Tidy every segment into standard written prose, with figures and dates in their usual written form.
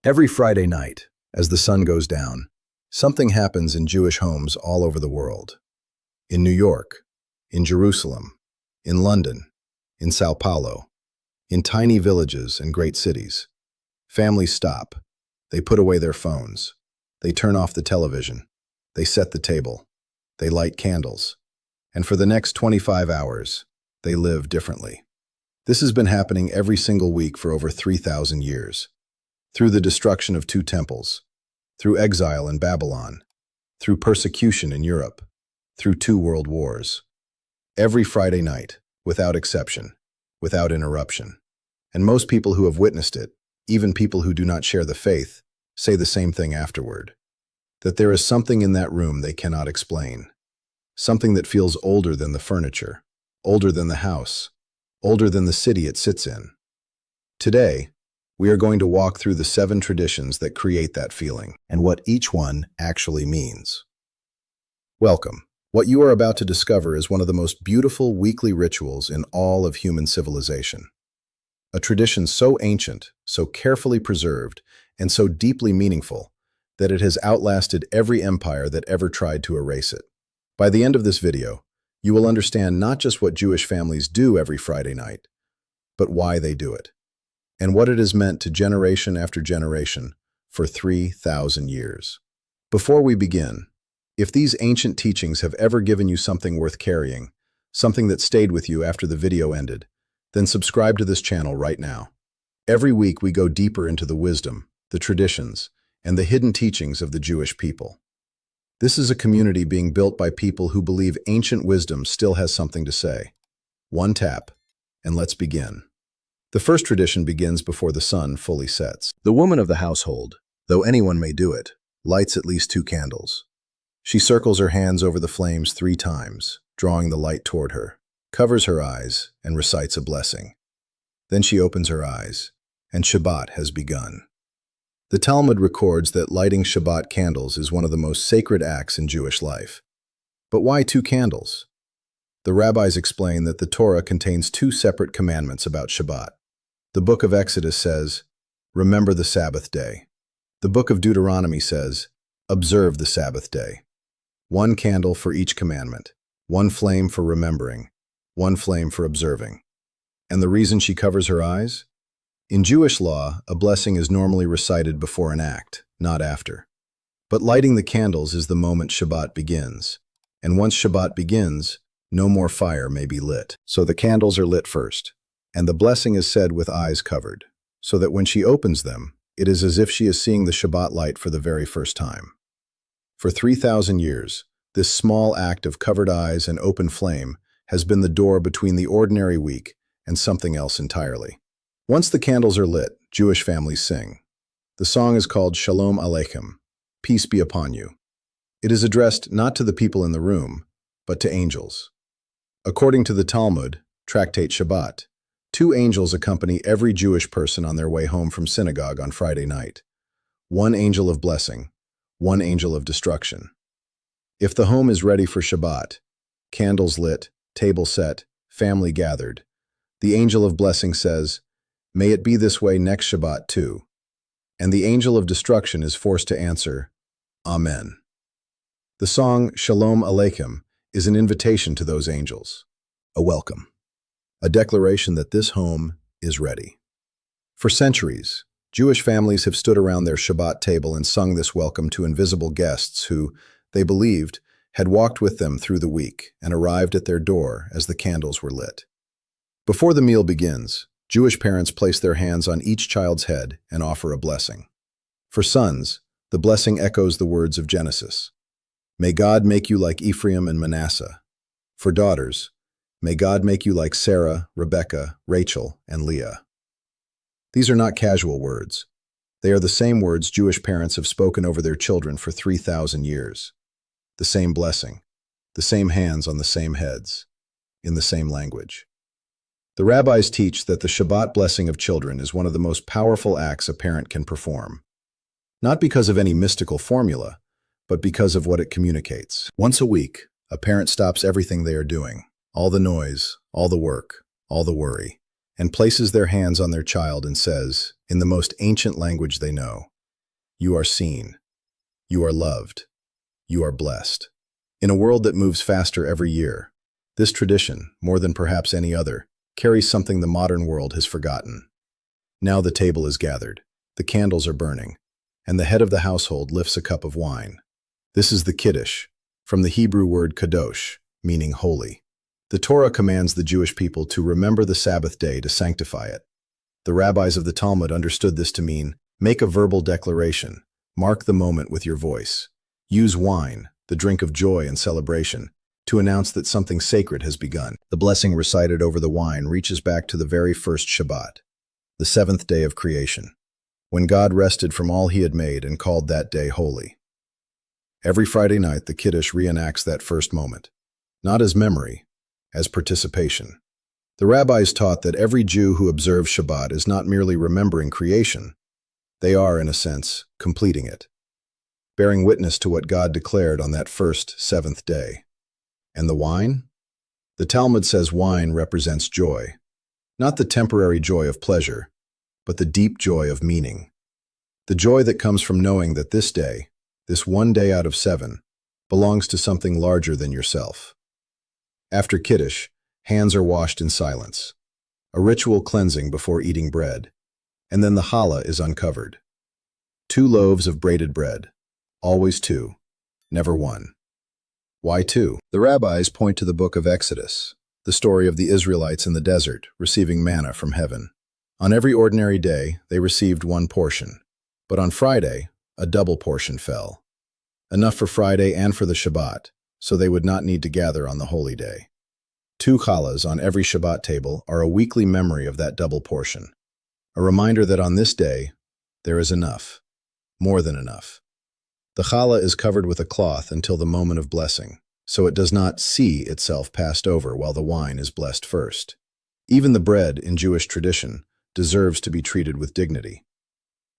Every Friday night, as the sun goes down, something happens in Jewish homes all over the world. In New York, in Jerusalem, in London, in Sao Paulo, in tiny villages and great cities. Families stop. They put away their phones. They turn off the television. They set the table. They light candles. And for the next 25 hours, they live differently. This has been happening every single week for over 3,000 years. Through the destruction of 2 temples, through exile in Babylon, through persecution in Europe, through 2 world wars. Every Friday night, without exception, without interruption. And most people who have witnessed it, even people who do not share the faith, say the same thing afterward. That there is something in that room they cannot explain. Something that feels older than the furniture, older than the house, older than the city it sits in. Today, we are going to walk through the 7 traditions that create that feeling and what each one actually means. Welcome. What you are about to discover is one of the most beautiful weekly rituals in all of human civilization. A tradition so ancient, so carefully preserved, and so deeply meaningful that it has outlasted every empire that ever tried to erase it. By the end of this video, you will understand not just what Jewish families do every Friday night, but why they do it, and what it has meant to generation after generation for 3,000 years. Before we begin, if these ancient teachings have ever given you something worth carrying, something that stayed with you after the video ended, then subscribe to this channel right now. Every week we go deeper into the wisdom, the traditions, and the hidden teachings of the Jewish people. This is a community being built by people who believe ancient wisdom still has something to say. One tap, and let's begin. The first tradition begins before the sun fully sets. The woman of the household, though anyone may do it, lights at least 2 candles. She circles her hands over the flames 3 times, drawing the light toward her, covers her eyes, and recites a blessing. Then she opens her eyes, and Shabbat has begun. The Talmud records that lighting Shabbat candles is one of the most sacred acts in Jewish life. But why 2 candles? The rabbis explain that the Torah contains 2 separate commandments about Shabbat. The book of Exodus says, "Remember the Sabbath day." The book of Deuteronomy says, "Observe the Sabbath day." 1 candle for each commandment, 1 flame for remembering, 1 flame for observing. And the reason she covers her eyes? In Jewish law, a blessing is normally recited before an act, not after. But lighting the candles is the moment Shabbat begins. And once Shabbat begins, no more fire may be lit. So the candles are lit first, and the blessing is said with eyes covered, so that when she opens them, it is as if she is seeing the Shabbat light for the very first time. For 3,000 years, this small act of covered eyes and open flame has been the door between the ordinary week and something else entirely. Once the candles are lit, Jewish families sing. The song is called Shalom Aleichem, peace be upon you. It is addressed not to the people in the room, but to angels. According to the Talmud, Tractate Shabbat, 2 angels accompany every Jewish person on their way home from synagogue on Friday night. 1 angel of blessing, 1 angel of destruction. If the home is ready for Shabbat, candles lit, table set, family gathered, the angel of blessing says, "May it be this way next Shabbat too." And the angel of destruction is forced to answer, "Amen." The song Shalom Aleichem is an invitation to those angels, a welcome, a declaration that this home is ready. For centuries, Jewish families have stood around their Shabbat table and sung this welcome to invisible guests who, they believed, had walked with them through the week and arrived at their door as the candles were lit. Before the meal begins, Jewish parents place their hands on each child's head and offer a blessing. For sons, the blessing echoes the words of Genesis. "May God make you like Ephraim and Manasseh." For daughters, "May God make you like Sarah, Rebekah, Rachel, and Leah." These are not casual words. They are the same words Jewish parents have spoken over their children for 3,000 years. The same blessing, the same hands on the same heads, in the same language. The rabbis teach that the Shabbat blessing of children is one of the most powerful acts a parent can perform. Not because of any mystical formula, but because of what it communicates. Once a week, a parent stops everything they are doing, all the noise, all the work, all the worry, and places their hands on their child and says, in the most ancient language they know, You are seen. You are loved. You are blessed. In a world that moves faster every year, this tradition, more than perhaps any other, carries something the modern world has forgotten. Now the table is gathered, the candles are burning, and the head of the household lifts a cup of wine. This is the Kiddush, from the Hebrew word kadosh, meaning holy. The Torah commands the Jewish people to remember the Sabbath day to sanctify it. The rabbis of the Talmud understood this to mean, make a verbal declaration, mark the moment with your voice. Use wine, the drink of joy and celebration, to announce that something sacred has begun. The blessing recited over the wine reaches back to the very first Shabbat, the seventh day of creation, when God rested from all he had made and called that day holy. Every Friday night, the Kiddush reenacts that first moment, not as memory, as participation. The rabbis taught that every Jew who observes Shabbat is not merely remembering creation, they are, in a sense, completing it, bearing witness to what God declared on that first, seventh day. And the wine? The Talmud says wine represents joy, not the temporary joy of pleasure, but the deep joy of meaning. The joy that comes from knowing that this day, this one day out of 7, belongs to something larger than yourself. After Kiddush, hands are washed in silence, a ritual cleansing before eating bread, and then the challah is uncovered. 2 loaves of braided bread, always 2, never 1. Why 2? The rabbis point to the book of Exodus, the story of the Israelites in the desert receiving manna from heaven. On every ordinary day, they received 1 portion, but on Friday, a double portion fell. Enough for Friday and for the Shabbat, so they would not need to gather on the holy day. 2 challahs on every Shabbat table are a weekly memory of that double portion, a reminder that on this day, there is enough, more than enough. The challah is covered with a cloth until the moment of blessing, so it does not see itself passed over while the wine is blessed first. Even the bread, in Jewish tradition, deserves to be treated with dignity.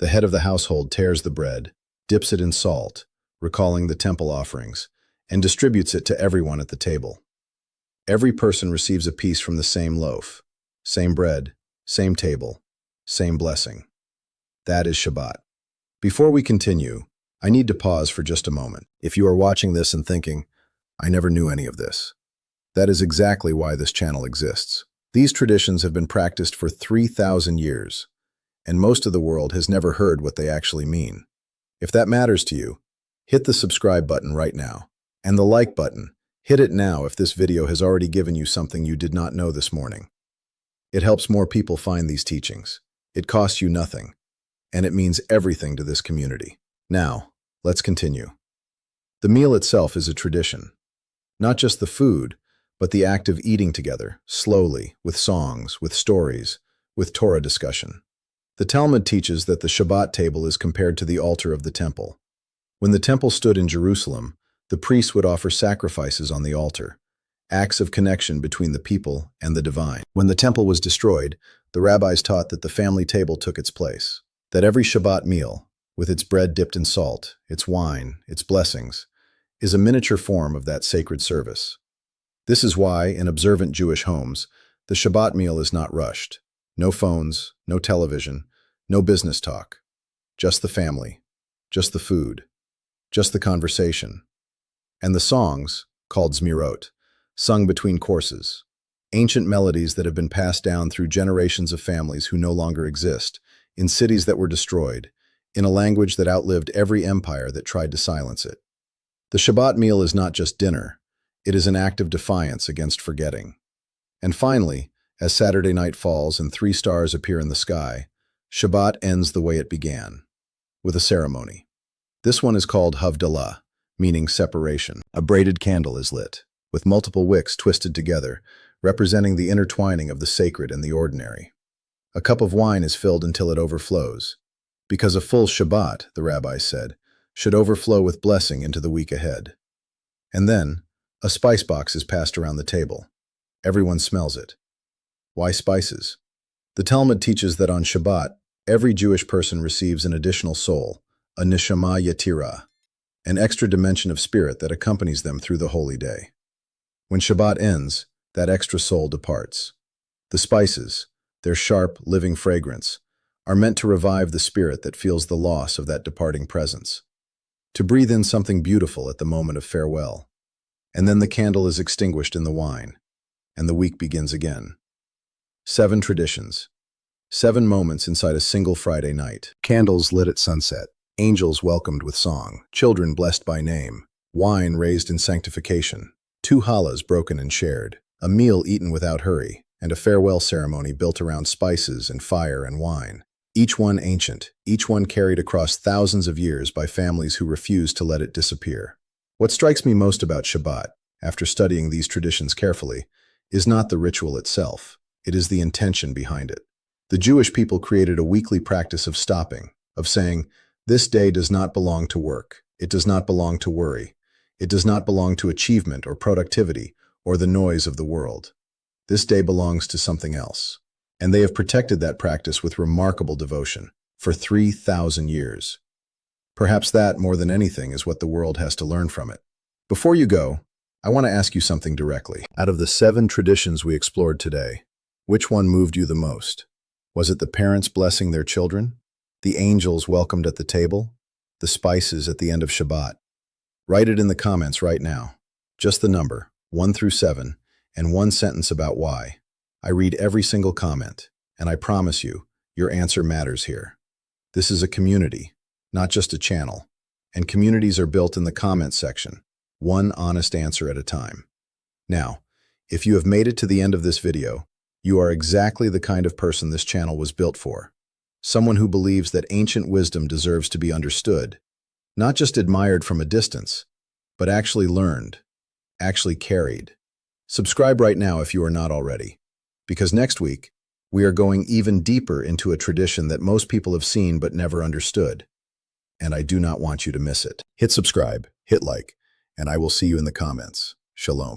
The head of the household tears the bread, dips it in salt, recalling the temple offerings, and distributes it to everyone at the table. Every person receives a piece from the same loaf, same bread, same table, same blessing. That is Shabbat. Before we continue, I need to pause for just a moment. If you are watching this and thinking, I never knew any of this, that is exactly why this channel exists. These traditions have been practiced for 3,000 years, and most of the world has never heard what they actually mean. If that matters to you, hit the subscribe button right now, and the like button. Hit it now if this video has already given you something you did not know this morning. It helps more people find these teachings. It costs you nothing, and it means everything to this community. Now, let's continue. The meal itself is a tradition. Not just the food, but the act of eating together, slowly, with songs, with stories, with Torah discussion. The Talmud teaches that the Shabbat table is compared to the altar of the temple. When the temple stood in Jerusalem, the priests would offer sacrifices on the altar, acts of connection between the people and the divine. When the temple was destroyed, the rabbis taught that the family table took its place, that every Shabbat meal, with its bread dipped in salt, its wine, its blessings, is a miniature form of that sacred service. This is why, in observant Jewish homes, the Shabbat meal is not rushed. No phones, no television, no business talk. Just the family, just the food, just the conversation. And the songs, called Zmirot, sung between courses, ancient melodies that have been passed down through generations of families who no longer exist, in cities that were destroyed, in a language that outlived every empire that tried to silence it. The Shabbat meal is not just dinner, it is an act of defiance against forgetting. And finally, as Saturday night falls and 3 stars appear in the sky, Shabbat ends the way it began, with a ceremony. This one is called Havdalah, meaning separation. A braided candle is lit, with multiple wicks twisted together, representing the intertwining of the sacred and the ordinary. A cup of wine is filled until it overflows, because a full Shabbat, the rabbis said, should overflow with blessing into the week ahead. And then, a spice box is passed around the table. Everyone smells it. Why spices? The Talmud teaches that on Shabbat, every Jewish person receives an additional soul, a neshama yetira, an extra dimension of spirit that accompanies them through the holy day. When Shabbat ends, that extra soul departs. The spices, their sharp, living fragrance, are meant to revive the spirit that feels the loss of that departing presence, to breathe in something beautiful at the moment of farewell. And then the candle is extinguished in the wine, and the week begins again. 7 traditions. 7 moments inside a single Friday night. Candles lit at sunset, angels welcomed with song, children blessed by name, wine raised in sanctification, 2 challahs broken and shared, a meal eaten without hurry, and a farewell ceremony built around spices and fire and wine. Each one ancient, each one carried across thousands of years by families who refused to let it disappear. What strikes me most about Shabbat, after studying these traditions carefully, is not the ritual itself, it is the intention behind it. The Jewish people created a weekly practice of stopping, of saying, "This day does not belong to work, it does not belong to worry, it does not belong to achievement or productivity or the noise of the world. This day belongs to something else." And they have protected that practice with remarkable devotion for 3,000 years. Perhaps that, more than anything, is what the world has to learn from it. Before you go, I want to ask you something directly. Out of the 7 traditions we explored today, which one moved you the most? Was it the parents blessing their children? The angels welcomed at the table? The spices at the end of Shabbat? Write it in the comments right now. Just the number, 1 through 7, and 1 sentence about why. I read every single comment, and I promise you, your answer matters here. This is a community, not just a channel, and communities are built in the comments section, one honest answer at a time. Now, if you have made it to the end of this video, you are exactly the kind of person this channel was built for. Someone who believes that ancient wisdom deserves to be understood, not just admired from a distance, but actually learned, actually carried. Subscribe right now if you are not already, because next week, we are going even deeper into a tradition that most people have seen but never understood. And I do not want you to miss it. Hit subscribe, hit like, and I will see you in the comments. Shalom.